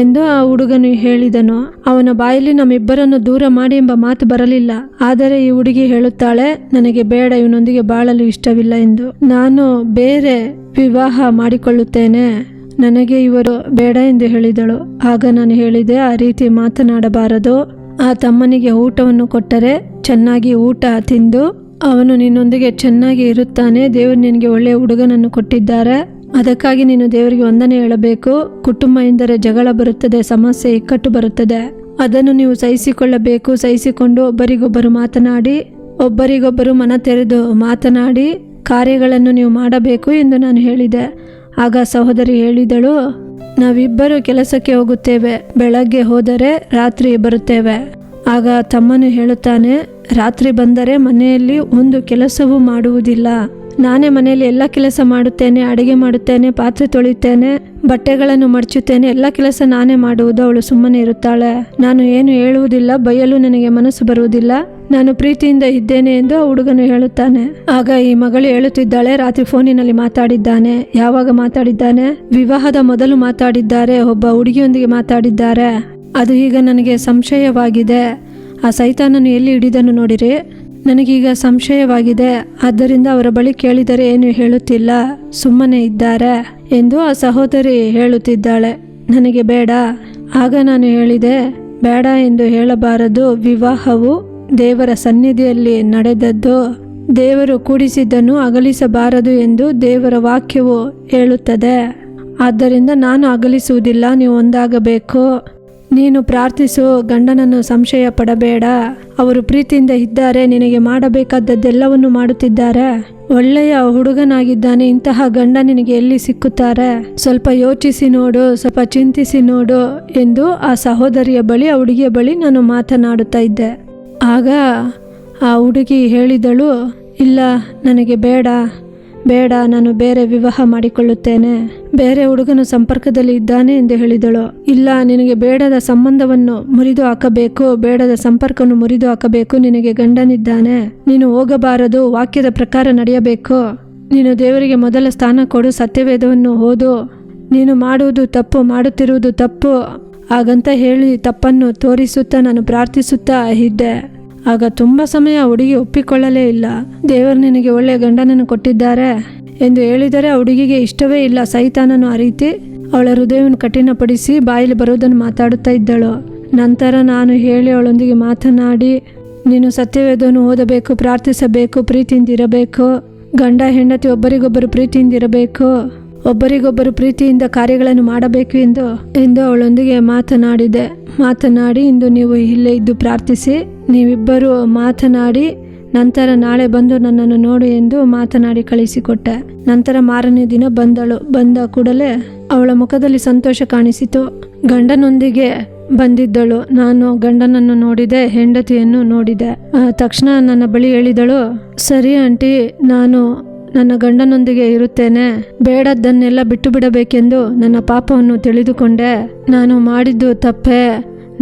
ಎಂದು ಆ ಹುಡುಗನು ಹೇಳಿದನು. ಅವನ ಬಾಯಲ್ಲಿ ನಮ್ಮಿಬ್ಬರನ್ನು ದೂರ ಮಾಡಿ ಎಂಬ ಮಾತು ಬರಲಿಲ್ಲ. ಆದರೆ ಈ ಹುಡುಗಿ ಹೇಳುತ್ತಾಳೆ, ನನಗೆ ಬೇಡ, ಇವನೊಂದಿಗೆ ಬಾಳಲು ಇಷ್ಟವಿಲ್ಲ ಎಂದು. ನಾನು ಬೇರೆ ವಿವಾಹ ಮಾಡಿಕೊಳ್ಳುತ್ತೇನೆ, ನನಗೆ ಇವರು ಬೇಡ ಎಂದು ಹೇಳಿದಳು. ಆಗ ನಾನು ಹೇಳಿದೆ, ಆ ರೀತಿ ಮಾತನಾಡಬಾರದು. ಆ ತಮ್ಮನಿಗೆ ಊಟವನ್ನು ಕೊಟ್ಟರೆ ಚೆನ್ನಾಗಿ ಊಟ ತಿಂದು ಅವನು ನಿನ್ನೊಂದಿಗೆ ಚೆನ್ನಾಗಿ ಇರುತ್ತಾನೆ. ದೇವರು ನಿನಗೆ ಒಳ್ಳೆಯ ಹುಡುಗನನ್ನು ಕೊಟ್ಟಿದ್ದಾರೆ, ಅದಕ್ಕಾಗಿ ನೀನು ದೇವರಿಗೆ ವಂದನೆ ಹೇಳಬೇಕು. ಕುಟುಂಬ ಎಂದರೆ ಜಗಳ ಬರುತ್ತದೆ, ಸಮಸ್ಯೆ ಇಕ್ಕಟ್ಟು ಬರುತ್ತದೆ, ಅದನ್ನು ನೀವು ಸಹಿಸಿಕೊಳ್ಳಬೇಕು. ಸಹಿಸಿಕೊಂಡು ಒಬ್ಬರಿಗೊಬ್ಬರು ಮನ ತೆರೆದು ಮಾತನಾಡಿ ಕಾರ್ಯಗಳನ್ನು ನೀವು ಮಾಡಬೇಕು ಎಂದು ನಾನು ಹೇಳಿದೆ. ಆಗ ಸಹೋದರಿ ಹೇಳಿದಳು, ನಾವಿಬ್ಬರು ಕೆಲಸಕ್ಕೆ ಹೋಗುತ್ತೇವೆ, ಬೆಳಗ್ಗೆ ಹೋದರೆ ರಾತ್ರಿ ಬರುತ್ತೇವೆ. ಆಗ ತಮ್ಮನು ಹೇಳುತ್ತಾನೆ, ರಾತ್ರಿ ಬಂದರೆ ಮನೆಯಲ್ಲಿ ಒಂದು ಕೆಲಸವೂ ಮಾಡುವುದಿಲ್ಲ, ನಾನೇ ಮನೆಯಲ್ಲಿ ಎಲ್ಲ ಕೆಲಸ ಮಾಡುತ್ತೇನೆ, ಅಡುಗೆ ಮಾಡುತ್ತೇನೆ, ಪಾತ್ರೆ ತೊಳೆಯುತ್ತೇನೆ, ಬಟ್ಟೆಗಳನ್ನು ಮಡಚುತ್ತೇನೆ, ಎಲ್ಲ ಕೆಲಸ ನಾನೇ ಮಾಡುವುದು. ಅವಳು ಸುಮ್ಮನೆ ಇರುತ್ತಾಳೆ. ನಾನು ಏನು ಹೇಳುವುದಿಲ್ಲ, ಬೈಯಲು ನನಗೆ ಮನಸ್ಸು ಬರುವುದಿಲ್ಲ, ನಾನು ಪ್ರೀತಿಯಿಂದ ಇದ್ದೇನೆ ಎಂದು ಆ ಹುಡುಗನು ಹೇಳುತ್ತಾನೆ. ಆಗ ಈ ಮಗಳು ಹೇಳುತ್ತಿದ್ದಾಳೆ, ರಾತ್ರಿ ಫೋನಿನಲ್ಲಿ ಮಾತಾಡಿದ್ದಾನೆ. ಯಾವಾಗ ಮಾತಾಡಿದ್ದಾನೆ? ವಿವಾಹದ ಮೊದಲು ಮಾತಾಡಿದ್ದಾರೆ, ಒಬ್ಬ ಹುಡುಗಿಯೊಂದಿಗೆ ಮಾತಾಡಿದ್ದಾರೆ. ಅದು ಈಗ ನನಗೆ ಸಂಶಯವಾಗಿದೆ. ಆ ಸೈತಾನನು ಎಲ್ಲಿ ಹಿಡಿದನು ನೋಡಿರಿ, ನನಗೀಗ ಸಂಶಯವಾಗಿದೆ. ಆದ್ದರಿಂದ ಅವರ ಬಳಿ ಕೇಳಿದರೆ ಏನು ಹೇಳುತ್ತಿಲ್ಲ, ಸುಮ್ಮನೆ ಇದ್ದಾರೆ ಎಂದು ಆ ಸಹೋದರಿ ಹೇಳುತ್ತಿದ್ದಾಳೆ. ನನಗೆ ಬೇಡ. ಆಗ ನಾನು ಹೇಳಿದೆ, ಬೇಡ ಎಂದು ಹೇಳಬಾರದು. ವಿವಾಹವು ದೇವರ ಸನ್ನಿಧಿಯಲ್ಲಿ ನಡೆದದ್ದು, ದೇವರು ಕೂಡಿಸಿದ್ದನ್ನು ಅಗಲಿಸಬಾರದು ಎಂದು ದೇವರ ವಾಕ್ಯವು ಹೇಳುತ್ತದೆ. ಆದ್ದರಿಂದ ನಾನು ಅಗಲಿಸುವುದಿಲ್ಲ, ನೀವು ಒಂದಾಗಬೇಕು. ನೀನು ಪ್ರಾರ್ಥಿಸು, ಗಂಡನನ್ನು ಸಂಶಯ ಪಡಬೇಡ. ಅವರು ಪ್ರೀತಿಯಿಂದ ಇದ್ದಾರೆ, ನಿನಗೆ ಮಾಡಬೇಕಾದದ್ದೆಲ್ಲವನ್ನು ಮಾಡುತ್ತಿದ್ದಾರೆ. ಒಳ್ಳೆಯ ಹುಡುಗನಾಗಿದ್ದಾನೆ, ಇಂತಹ ಗಂಡ ನಿನಗೆ ಎಲ್ಲಿ ಸಿಕ್ಕುತ್ತಾರೆ? ಸ್ವಲ್ಪ ಯೋಚಿಸಿ ನೋಡು, ಸ್ವಲ್ಪ ಚಿಂತಿಸಿ ನೋಡು ಎಂದು ಆ ಸಹೋದರಿಯ ಬಳಿ, ಆ ಹುಡುಗಿಯ ಬಳಿ ನಾನು ಮಾತನಾಡುತ್ತಾ ಇದ್ದೆ. ಆಗ ಆ ಹುಡುಗಿ ಹೇಳಿದಳು, ಇಲ್ಲ, ನನಗೆ ಬೇಡ, ನಾನು ಬೇರೆ ವಿವಾಹ ಮಾಡಿಕೊಳ್ಳುತ್ತೇನೆ, ಬೇರೆ ಹುಡುಗನ ಸಂಪರ್ಕದಲ್ಲಿ ಇದ್ದಾನೆ ಎಂದು ಹೇಳಿದಳು. ಇಲ್ಲ, ನಿನಗೆ ಬೇಡದ ಸಂಬಂಧವನ್ನು ಮುರಿದು ಹಾಕಬೇಕು, ಬೇಡದ ಸಂಪರ್ಕವನ್ನು ಮುರಿದು ಹಾಕಬೇಕು. ನಿನಗೆ ಗಂಡನಿದ್ದಾನೆ, ನೀನು ಹೋಗಬಾರದು, ವಾಕ್ಯದ ಪ್ರಕಾರ ನಡೆಯಬೇಕು. ನೀನು ದೇವರಿಗೆ ಮೊದಲ ಸ್ಥಾನ ಕೊಡು, ಸತ್ಯವೇದವನ್ನು ಓದು. ನೀನು ಮಾಡುವುದು ತಪ್ಪು, ಮಾಡುತ್ತಿರುವುದು ತಪ್ಪು. ಹಾಗಂತ ಹೇಳಿ ತಪ್ಪನ್ನು ತೋರಿಸುತ್ತಾ ನಾನು ಪ್ರಾರ್ಥಿಸುತ್ತಾ ಇದ್ದೆ. ಆಗ ತುಂಬ ಸಮಯ ಹುಡುಗಿ ಒಪ್ಪಿಕೊಳ್ಳಲೇ ಇಲ್ಲ. ದೇವರು ನಿನಗೆ ಒಳ್ಳೆಯ ಗಂಡನನ್ನು ಕೊಟ್ಟಿದ್ದಾರೆ ಎಂದು ಹೇಳಿದರೆ ಆ ಹುಡುಗಿಗೆ ಇಷ್ಟವೇ ಇಲ್ಲ. ಸೈತಾನನು ಆ ರೀತಿ ಅವಳ ಹೃದಯವನ್ನು ಕಠಿಣಪಡಿಸಿ ಬಾಯಲ್ಲಿ ಬರುವುದನ್ನು ಮಾತಾಡುತ್ತಾ ಇದ್ದಳು. ನಂತರ ನಾನು ಹೇಳಿ ಅವಳೊಂದಿಗೆ ಮಾತನಾಡಿ, ನೀನು ಸತ್ಯವೇದವನ್ನು ಓದಬೇಕು, ಪ್ರಾರ್ಥಿಸಬೇಕು, ಪ್ರೀತಿಯಿಂದಿರಬೇಕು. ಗಂಡ ಹೆಂಡತಿ ಒಬ್ಬರಿಗೊಬ್ಬರು ಪ್ರೀತಿಯಿಂದಿರಬೇಕು, ಒಬ್ಬರಿಗೊಬ್ಬರು ಪ್ರೀತಿಯಿಂದ ಕಾರ್ಯಗಳನ್ನು ಮಾಡಬೇಕು ಎಂದು ಅವಳೊಂದಿಗೆ ಮಾತನಾಡಿ ಇಂದು ನೀವು ಇಲ್ಲೇ ಇದ್ದು ಪ್ರಾರ್ಥಿಸಿ, ನೀವಿಬ್ಬರು ಮಾತನಾಡಿ ನಂತರ ನಾಳೆ ಬಂದು ನನ್ನನ್ನು ನೋಡು ಎಂದು ಮಾತನಾಡಿ ಕಳಿಸಿಕೊಟ್ಟೆ. ನಂತರ ಮಾರನೇ ದಿನ ಬಂದಳು. ಬಂದ ಕೂಡಲೇ ಅವಳ ಮುಖದಲ್ಲಿ ಸಂತೋಷ ಕಾಣಿಸಿತು. ಗಂಡನೊಂದಿಗೆ ಬಂದಿದ್ದಳು. ನಾನು ಗಂಡನನ್ನು ನೋಡಿದೆ, ಹೆಂಡತಿಯನ್ನು ನೋಡಿದೆ. ತಕ್ಷಣ ನನ್ನ ಬಳಿ ಹೇಳಿದಳು, ಸರಿ ಆಂಟಿ, ನಾನು ನನ್ನ ಗಂಡನೊಂದಿಗೆ ಇರುತ್ತೇನೆ, ಬೇಡದ್ದನ್ನೆಲ್ಲ ಬಿಟ್ಟು ಬಿಡಬೇಕೆಂದು ನನ್ನ ಪಾಪವನ್ನು ತಿಳಿದುಕೊಂಡೆ. ನಾನು ಮಾಡಿದ್ದು ತಪ್ಪೇ,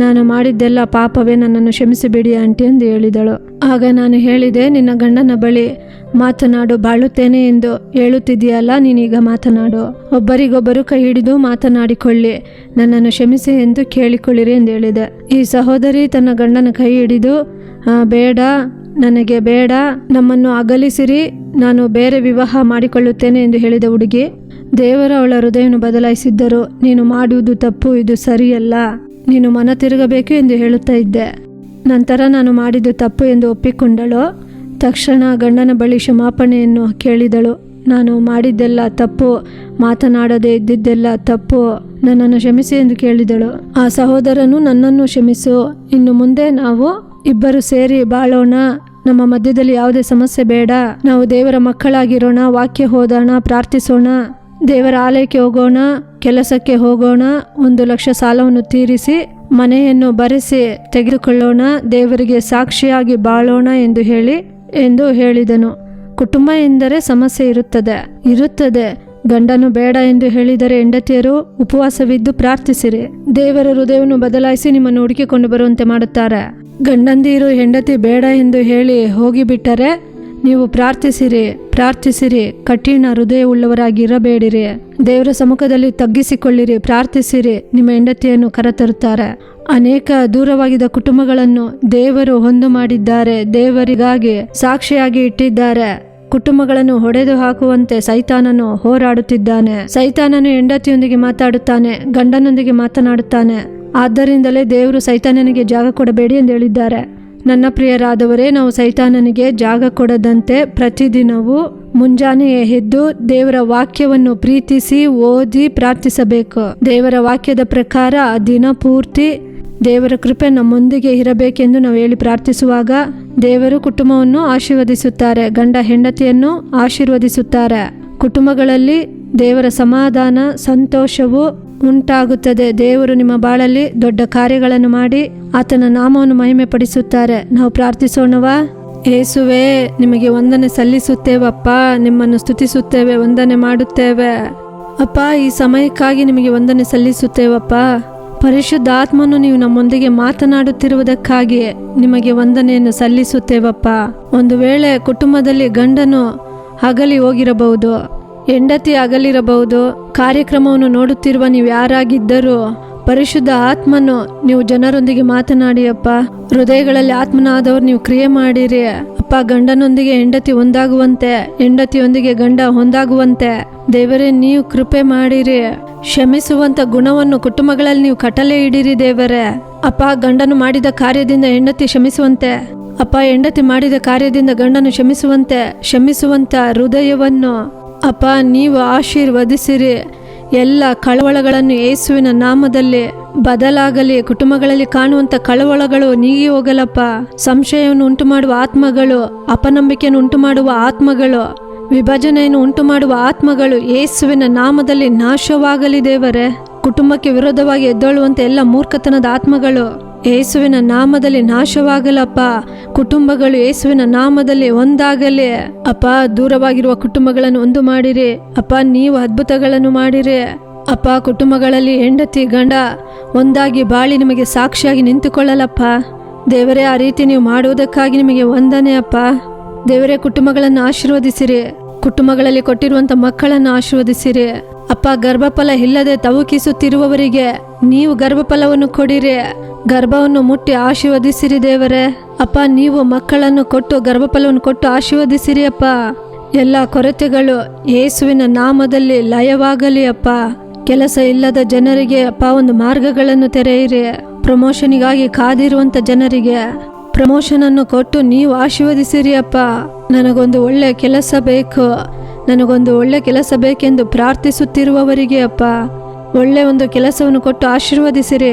ನಾನು ಮಾಡಿದ್ದೆಲ್ಲ ಪಾಪವೇ, ನನ್ನನ್ನು ಕ್ಷಮಿಸಿಬಿಡಿ ಆಂಟಿ ಎಂದು ಹೇಳಿದಳು. ಆಗ ನಾನು ಹೇಳಿದೆ, ನಿನ್ನ ಗಂಡನ ಬಳಿ ಮಾತನಾಡು, ಬಾಳುತ್ತೇನೆ ಎಂದು ಹೇಳುತ್ತಿದೆಯಲ್ಲ, ನೀನೀಗ ಮಾತನಾಡು. ಒಬ್ಬರಿಗೊಬ್ಬರು ಕೈ ಹಿಡಿದು ಮಾತನಾಡಿಕೊಳ್ಳಿ, ನನ್ನನ್ನು ಕ್ಷಮಿಸಿ ಎಂದು ಕೇಳಿಕೊಳ್ಳಿರಿ ಎಂದು ಹೇಳಿದೆ. ಈ ಸಹೋದರಿ ತನ್ನ ಗಂಡನ ಕೈ ಹಿಡಿದು, ಬೇಡ, ನನಗೆ ಬೇಡ, ನಮ್ಮನ್ನು ಅಗಲಿಸಿರಿ, ನಾನು ಬೇರೆ ವಿವಾಹ ಮಾಡಿಕೊಳ್ಳುತ್ತೇನೆ ಎಂದು ಹೇಳಿದ ಹುಡುಗಿ ದೇವರು ಅವಳ ಹೃದಯವನ್ನು ಬದಲಾಯಿಸಿದ್ದರು. ನೀನು ಮಾಡುವುದು ತಪ್ಪು, ಇದು ಸರಿಯಲ್ಲ, ನೀನು ಮನ ತಿರುಗಬೇಕು ಎಂದು ಹೇಳುತ್ತಾ ಇದ್ದೆ. ನಂತರ ನಾನು ಮಾಡಿದ್ದು ತಪ್ಪು ಎಂದು ಒಪ್ಪಿಕೊಂಡಳು. ತಕ್ಷಣ ಗಂಡನ ಬಳಿ ಕ್ಷಮಾಪಣೆಯನ್ನು ಕೇಳಿದಳು. ನಾನು ಮಾಡಿದ್ದೆಲ್ಲ ತಪ್ಪು, ಮಾತನಾಡದೇ ಇದ್ದಿದ್ದೆಲ್ಲ ತಪ್ಪು, ನನ್ನನ್ನು ಕ್ಷಮಿಸಿ ಎಂದು ಕೇಳಿದಳು. ಆ ಸಹೋದರನು, ನನ್ನನ್ನು ಕ್ಷಮಿಸು, ಇನ್ನು ಮುಂದೆ ನಾವು ಇಬ್ಬರು ಸೇರಿ ಬಾಳೋಣ, ನಮ್ಮ ಮಧ್ಯದಲ್ಲಿ ಯಾವುದೇ ಸಮಸ್ಯೆ ಬೇಡ, ನಾವು ದೇವರ ಮಕ್ಕಳಾಗಿರೋಣ, ವಾಕ್ಯ ಓದೋಣ, ಪ್ರಾರ್ಥಿಸೋಣ, ದೇವರ ಆಲಯಕ್ಕೆ ಹೋಗೋಣ, ಕೆಲಸಕ್ಕೆ ಹೋಗೋಣ, 1 ಲಕ್ಷ ಸಾಲವನ್ನು ತೀರಿಸಿ ಮನೆಯನ್ನು ಬರೆಸಿ ತೆಗೆದುಕೊಳ್ಳೋಣ, ದೇವರಿಗೆ ಸಾಕ್ಷಿಯಾಗಿ ಬಾಳೋಣ ಎಂದು ಹೇಳಿದನು. ಕುಟುಂಬ ಎಂದರೆ ಸಮಸ್ಯೆ ಇರುತ್ತದೆ. ಗಂಡನು ಬೇಡ ಎಂದು ಹೇಳಿದರೆ ಹೆಂಡತಿಯರು ಉಪವಾಸವಿದ್ದು ಪ್ರಾರ್ಥಿಸಿರಿ. ದೇವರ ಹೃದಯವನ್ನು ಬದಲಾಯಿಸಿ ನಿಮ್ಮನ್ನು ಹುಡುಕಿಕೊಂಡು ಬರುವಂತೆ ಮಾಡುತ್ತಾರೆ. ಗಂಡಂದಿರು ಹೆಂಡತಿ ಬೇಡ ಎಂದು ಹೇಳಿ ಹೋಗಿಬಿಟ್ಟರೆ ನೀವು ಪ್ರಾರ್ಥಿಸಿರಿ, ಕಠಿಣ ಹೃದಯವುಳ್ಳವರಾಗಿರಬೇಡಿರಿ, ದೇವರ ಸಮ್ಮುಖದಲ್ಲಿ ತಗ್ಗಿಸಿಕೊಳ್ಳಿರಿ, ಪ್ರಾರ್ಥಿಸಿರಿ, ನಿಮ್ಮ ಹೆಂಡತಿಯನ್ನು ಕರೆತರುತ್ತಾರೆ. ಅನೇಕ ದೂರವಾಗಿದ್ದ ಕುಟುಂಬಗಳನ್ನು ದೇವರು ಒಂದು ಮಾಡಿದ್ದಾರೆ, ದೇವರಿಗಾಗಿ ಸಾಕ್ಷಿಯಾಗಿ ಇಟ್ಟಿದ್ದಾರೆ. ಕುಟುಂಬಗಳನ್ನು ಹೊಡೆದು ಹಾಕುವಂತೆ ಸೈತಾನನು ಹೋರಾಡುತ್ತಿದ್ದಾನೆ. ಸೈತಾನನು ಹೆಂಡತಿಯೊಂದಿಗೆ ಮಾತಾಡುತ್ತಾನೆ, ಗಂಡನೊಂದಿಗೆ ಮಾತನಾಡುತ್ತಾನೆ. ಆದ್ದರಿಂದಲೇ ದೇವರು ಸೈತಾನನಿಗೆ ಜಾಗ ಕೊಡಬೇಡಿ ಎಂದು ಹೇಳಿದ್ದಾರೆ. ನನ್ನ ಪ್ರಿಯರಾದವರೇ, ನಾವು ಸೈತಾನನಿಗೆ ಜಾಗ ಕೊಡದಂತೆ ಪ್ರತಿದಿನವೂ ಮುಂಜಾನೆ ಎದ್ದು ದೇವರ ವಾಕ್ಯವನ್ನು ಪ್ರೀತಿಸಿ ಓದಿ ಪ್ರಾರ್ಥಿಸಬೇಕು. ದೇವರ ವಾಕ್ಯದ ಪ್ರಕಾರ ದಿನ ಪೂರ್ತಿ ದೇವರ ಕೃಪೆ ನಮ್ಮೊಂದಿಗೆ ಇರಬೇಕೆಂದು ನಾವು ಹೇಳಿ ಪ್ರಾರ್ಥಿಸುವಾಗ ದೇವರು ಕುಟುಂಬವನ್ನು ಆಶೀರ್ವದಿಸುತ್ತಾರೆ, ಗಂಡ ಹೆಂಡತಿಯನ್ನು ಆಶೀರ್ವದಿಸುತ್ತಾರೆ. ಕುಟುಂಬಗಳಲ್ಲಿ ದೇವರ ಸಮಾಧಾನ, ಸಂತೋಷವು ಉಂಟಾಗುತ್ತದೆ. ದೇವರು ನಿಮ್ಮ ಬಾಳಲ್ಲಿ ದೊಡ್ಡ ಕಾರ್ಯಗಳನ್ನು ಮಾಡಿ ಆತನ ನಾಮವನ್ನು ಮಹಿಮೆ ಪಡಿಸುತ್ತಾರೆ. ನಾವು ಪ್ರಾರ್ಥಿಸೋಣವಾ? ಯೇಸುವೇ, ನಿಮಗೆ ವಂದನೆ ಸಲ್ಲಿಸುತ್ತೇವಪ್ಪ, ನಿಮ್ಮನ್ನು ಸ್ತುತಿಸುತ್ತೇವೆ, ವಂದನೆ ಮಾಡುತ್ತೇವೆ ಅಪ್ಪ. ಈ ಸಮಯಕ್ಕಾಗಿ ನಿಮಗೆ ವಂದನೆ ಸಲ್ಲಿಸುತ್ತೇವಪ್ಪ. ಪರಿಶುದ್ಧ ಆತ್ಮನು ನೀವು ನಮ್ಮೊಂದಿಗೆ ಮಾತನಾಡುತ್ತಿರುವುದಕ್ಕಾಗಿ ನಿಮಗೆ ವಂದನೆಯನ್ನು ಸಲ್ಲಿಸುತ್ತೇವಪ್ಪ. ಒಂದು ವೇಳೆ ಕುಟುಂಬದಲ್ಲಿ ಗಂಡನು ಅಗಲಿ ಹೋಗಿರಬಹುದು, ಹೆಂಡತಿ ಅಗಲಿರಬಹುದು. ಕಾರ್ಯಕ್ರಮವನ್ನು ನೋಡುತ್ತಿರುವ ನೀವು ಯಾರಾಗಿದ್ದರೂ ಪರಿಶುದ್ಧ ಆತ್ಮನು ನೀವು ಜನರೊಂದಿಗೆ ಮಾತನಾಡಿ ಅಪ್ಪ. ಹೃದಯಗಳಲ್ಲಿ ಆತ್ಮನಾದವರು ನೀವು ಕ್ರಿಯೆ ಮಾಡಿರಿ ಅಪ್ಪ. ಗಂಡನೊಂದಿಗೆ ಹೆಂಡತಿ ಒಂದಾಗುವಂತೆ, ಹೆಂಡತಿಯೊಂದಿಗೆ ಗಂಡ ಒಂದಾಗುವಂತೆ ದೇವರೇ ನೀವು ಕೃಪೆ ಮಾಡಿರಿ. ಕ್ಷಮಿಸುವಂತ ಗುಣವನ್ನು ಕುಟುಂಬಗಳಲ್ಲಿ ನೀವು ಕಟ್ಟಲೆ ಇಡಿರಿ ದೇವರೇ ಅಪ್ಪ. ಗಂಡನು ಮಾಡಿದ ಕಾರ್ಯದಿಂದ ಹೆಂಡತಿ ಕ್ಷಮಿಸುವಂತೆ ಅಪ್ಪ, ಹೆಂಡತಿ ಮಾಡಿದ ಕಾರ್ಯದಿಂದ ಗಂಡನು ಕ್ಷಮಿಸುವಂತ ಹೃದಯವನ್ನು ಅಪ್ಪ ನೀವು ಆಶೀರ್ವದಿಸಿರಿ. ಎಲ್ಲ ಕಳವಳಗಳನ್ನು ಯೇಸುವಿನ ನಾಮದಲ್ಲಿ ಬದಲಾಗಲಿ. ಕುಟುಂಬಗಳಲ್ಲಿ ಕಾಣುವಂಥ ಕಳವಳಗಳು ನೀಗಿ ಹೋಗಲಪ್ಪ. ಸಂಶಯವನ್ನು ಉಂಟು ಮಾಡುವ ಆತ್ಮಗಳು, ಅಪನಂಬಿಕೆಯನ್ನು ಉಂಟು ಮಾಡುವ ಆತ್ಮಗಳು, ವಿಭಜನೆಯನ್ನು ಉಂಟು ಮಾಡುವ ಆತ್ಮಗಳು ಯೇಸುವಿನ ನಾಮದಲ್ಲಿ ನಾಶವಾಗಲಿ ದೇವರೇ. ಕುಟುಂಬಕ್ಕೆ ವಿರೋಧವಾಗಿ ಎದ್ದೊಳ್ಳುವಂತೆ ಎಲ್ಲ ಮೂರ್ಖತನದ ಆತ್ಮಗಳು ಯೇಸುವಿನ ನಾಮದಲ್ಲಿ ನಾಶವಾಗಲಪ್ಪ. ಕುಟುಂಬಗಳು ಯೇಸುವಿನ ನಾಮದಲ್ಲಿ ಒಂದಾಗಲಿ ಅಪ್ಪ. ದೂರವಾಗಿರುವ ಕುಟುಂಬಗಳನ್ನು ಒಂದು ಮಾಡಿರಿ ಅಪ್ಪ. ನೀವು ಅದ್ಭುತಗಳನ್ನು ಮಾಡಿರಿ ಅಪ್ಪ. ಕುಟುಂಬಗಳಲ್ಲಿ ಹೆಂಡತಿ ಗಂಡ ಒಂದಾಗಿ ಬಾಳಿ ನಿಮಗೆ ಸಾಕ್ಷಿಯಾಗಿ ನಿಂತುಕೊಳ್ಳಲಪ್ಪ ದೇವರೇ. ಆ ರೀತಿ ನೀವು ಮಾಡುವುದಕ್ಕಾಗಿ ನಿಮಗೆ ವಂದನೆ ಅಪ್ಪ ದೇವರೇ. ಕುಟುಂಬಗಳನ್ನು ಆಶೀರ್ವದಿಸಿರಿ. ಕುಟುಂಬಗಳಲ್ಲಿ ಕೊಟ್ಟಿರುವಂಥ ಮಕ್ಕಳನ್ನು ಆಶೀರ್ವದಿಸಿರಿ ಅಪ್ಪ. ಗರ್ಭಫಲ ಇಲ್ಲದೆ ತವಕಿಸುತ್ತಿರುವವರಿಗೆ ನೀವು ಗರ್ಭಫಲವನ್ನು ಕೊಡಿರಿ. ಗರ್ಭವನ್ನು ಮುಟ್ಟಿ ಆಶೀರ್ವದಿಸಿರಿ ದೇವರೇ ಅಪ್ಪ. ನೀವು ಮಕ್ಕಳನ್ನು ಕೊಟ್ಟು ಗರ್ಭಫಲವನ್ನು ಕೊಟ್ಟು ಆಶೀರ್ವದಿಸಿರಿ ಅಪ್ಪ. ಎಲ್ಲ ಕೊರತೆಗಳು ಯೇಸುವಿನ ನಾಮದಲ್ಲಿ ಲಯವಾಗಲಿ ಅಪ್ಪ. ಕೆಲಸ ಇಲ್ಲದ ಜನರಿಗೆ ಅಪ್ಪ ಒಂದು ಮಾರ್ಗಗಳನ್ನು ತೆರೆಯಿರಿ. ಪ್ರಮೋಷನಿಗಾಗಿ ಕಾದಿರುವಂಥ ಜನರಿಗೆ ಪ್ರಮೋಷನ್ ಅನ್ನು ಕೊಟ್ಟು ನೀವು ಆಶೀರ್ವದಿಸಿರಿ ಅಪ್ಪ. ನನಗೊಂದು ಒಳ್ಳೆ ಕೆಲಸ ಬೇಕು, ನನಗೊಂದು ಒಳ್ಳೆ ಕೆಲಸ ಬೇಕೆಂದು ಪ್ರಾರ್ಥಿಸುತ್ತಿರುವವರಿಗೆ ಅಪ್ಪ ಒಳ್ಳೆ ಒಂದು ಕೆಲಸವನ್ನು ಕೊಟ್ಟು ಆಶೀರ್ವದಿಸಿರಿ.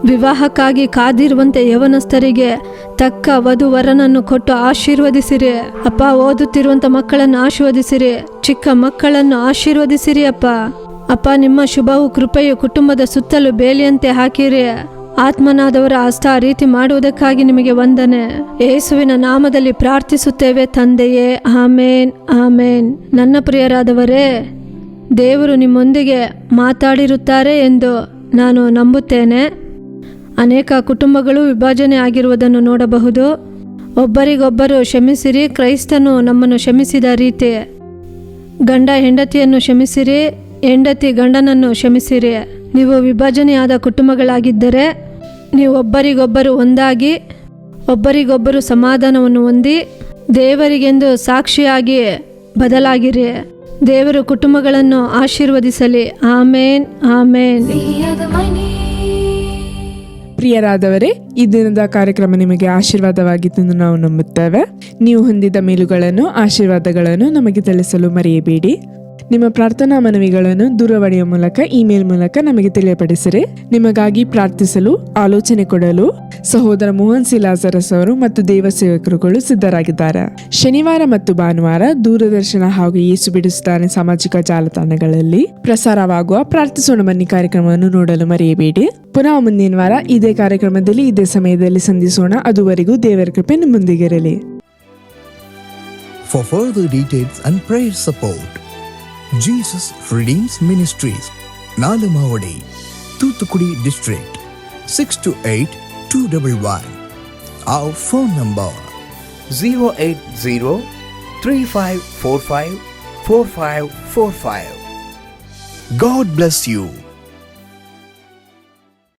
ವಿವಾಹಕ್ಕಾಗಿ ಕಾದಿರುವಂತೆ ಯವನಸ್ಥರಿಗೆ ತಕ್ಕ ವಧುವರನನ್ನು ಕೊಟ್ಟು ಆಶೀರ್ವದಿಸಿರಿ ಅಪ್ಪ. ಓದುತ್ತಿರುವಂಥ ಮಕ್ಕಳನ್ನು ಆಶೀರ್ವದಿಸಿರಿ. ಚಿಕ್ಕ ಮಕ್ಕಳನ್ನು ಆಶೀರ್ವದಿಸಿರಿ ಅಪ್ಪ. ಅಪ್ಪ, ನಿಮ್ಮ ಶುಭವು ಕೃಪೆಯು ಕುಟುಂಬದ ಸುತ್ತಲೂ ಬೇಲಿಯಂತೆ ಹಾಕಿರಿ. ಆತ್ಮನಾದವರ ಹಸ್ತ ಆ ರೀತಿ ಮಾಡುವುದಕ್ಕಾಗಿ ನಿಮಗೆ ವಂದನೆ. ಯೇಸುವಿನ ನಾಮದಲ್ಲಿ ಪ್ರಾರ್ಥಿಸುತ್ತೇವೆ ತಂದೆಯೇ, ಆಮೇನ್ ಆಮೇನ್. ನನ್ನ ಪ್ರಿಯರಾದವರೇ, ದೇವರು ನಿಮ್ಮೊಂದಿಗೆ ಮಾತಾಡಿರುತ್ತಾರೆ ಎಂದು ನಾನು ನಂಬುತ್ತೇನೆ. ಅನೇಕ ಕುಟುಂಬಗಳು ವಿಭಜನೆ ಆಗಿರುವುದನ್ನು ನೋಡಬಹುದು. ಒಬ್ಬರಿಗೊಬ್ಬರು ಕ್ಷಮಿಸಿರಿ. ಕ್ರೈಸ್ತನು ನಮ್ಮನ್ನು ಕ್ಷಮಿಸಿದ ರೀತಿ ಗಂಡ ಹೆಂಡತಿಯನ್ನು ಕ್ಷಮಿಸಿರಿ, ಹೆಂಡತಿ ಗಂಡನನ್ನು ಕ್ಷಮಿಸಿರಿ. ನೀವು ವಿಭಜನೆಯಾದ ಕುಟುಂಬಗಳಾಗಿದ್ದರೆ ನೀವು ಒಬ್ಬರಿಗೊಬ್ಬರು ಒಂದಾಗಿ ಒಬ್ಬರಿಗೊಬ್ಬರು ಸಮಾಧಾನವನ್ನು ಹೊಂದಿ ದೇವರಿಗೆಂದು ಸಾಕ್ಷಿಯಾಗಿ ಬದಲಾಗಿರಿ. ದೇವರು ಕುಟುಂಬಗಳನ್ನು ಆಶೀರ್ವದಿಸಲಿ. ಆಮೇನ್, ಆಮೇನ್. ಪ್ರಿಯರಾದವರೇ, ಈ ದಿನದ ಕಾರ್ಯಕ್ರಮ ನಿಮಗೆ ಆಶೀರ್ವಾದವಾಗಿತ್ತು ಎಂದು ನಾವು ನಂಬುತ್ತೇವೆ. ನೀವು ಹೊಂದಿದ ಮೇಲುಗಳನ್ನು, ಆಶೀರ್ವಾದಗಳನ್ನು ನಮಗೆ ತಿಳಿಸಲು ಮರೆಯಬೇಡಿ. ನಿಮ್ಮ ಪ್ರಾರ್ಥನಾ ಮನವಿಗಳನ್ನು ದೂರವಾಣಿಯ ಮೂಲಕ, ಇಮೇಲ್ ಮೂಲಕ ನಮಗೆ ತಿಳಿಯಪಡಿಸಿರಿ. ನಿಮಗಾಗಿ ಪ್ರಾರ್ಥಿಸಲು, ಆಲೋಚನೆ ಕೊಡಲು ಸಹೋದರ ಮೋಹನ್ ಸಿ ಲಾಜರಸ್ ಅವರು ಮತ್ತು ದೇವ ಸೇವಕರುಗಳು ಸಿದ್ಧರಾಗಿದ್ದಾರೆ. ಶನಿವಾರ ಮತ್ತು ಭಾನುವಾರ ದೂರದರ್ಶನ ಹಾಗೂ ಯೇಸು ಬಿಡಿಸುತ್ತಾನೆ ಸಾಮಾಜಿಕ ಜಾಲತಾಣಗಳಲ್ಲಿ ಪ್ರಸಾರವಾಗುವ ಪ್ರಾರ್ಥಿಸೋಣ ಬನ್ನಿ ಕಾರ್ಯಕ್ರಮವನ್ನು ನೋಡಲು ಮರೆಯಬೇಡಿ. ಪುನಃ ಮುಂದಿನ ವಾರ ಇದೇ ಕಾರ್ಯಕ್ರಮದಲ್ಲಿ ಇದೇ ಸಮಯದಲ್ಲಿ ಸಂಧಿಸೋಣ. ಅದುವರೆಗೂ ದೇವರ ಕೃಪೆ ನಿಮ್ಮೊಂದಿಗಿರಲಿ. For further details and prayer support, Jesus Redeems Ministries, Nalamavadi, Thoothukudi District, 628-211. Our phone number 080-3545-4545. God bless you.